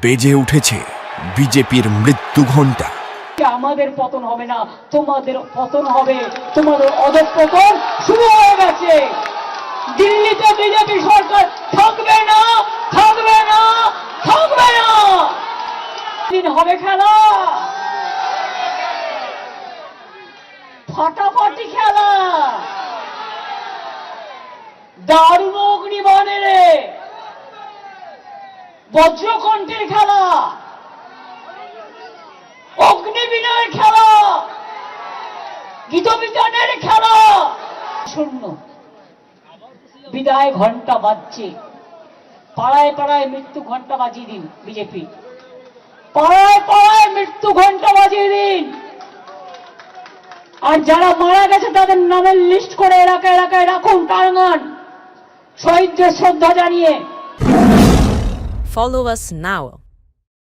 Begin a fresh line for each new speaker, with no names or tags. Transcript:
বেজে উঠেছে বিজেপির মৃত্যু ঘণ্টা।
আমাদের পতন হবে না, তোমাদের পতন হবে, তোমাদের অধঃপতন শুরু হয়ে গেছে। দিল্লিতে বিজেপি সরকার থাকবে না, থাকবে না, থাকবে না। দিন হবে খেলা, ফাটাফাটি খেলা, দারুণ অগ্নিবাণের বজ্রকণ্ঠের খেলা, অগ্নিবীণের খেলা, গীতবিতানের খেলা। শূন্য বিদায় ঘন্টা বাজছে, পাড়ায় পাড়ায় মৃত্যু ঘন্টা বাজিয়ে দিন বিজেপি, পাড়ায় পাড়ায় মৃত্যু ঘন্টা বাজিয়ে দিন। আর যারা মারা গেছে তাদের নামের লিস্ট করে এলাকায় এলাকায় রাখুন, টাঙ্গান, শহীদদের শ্রদ্ধা জানিয়ে।
Follow us now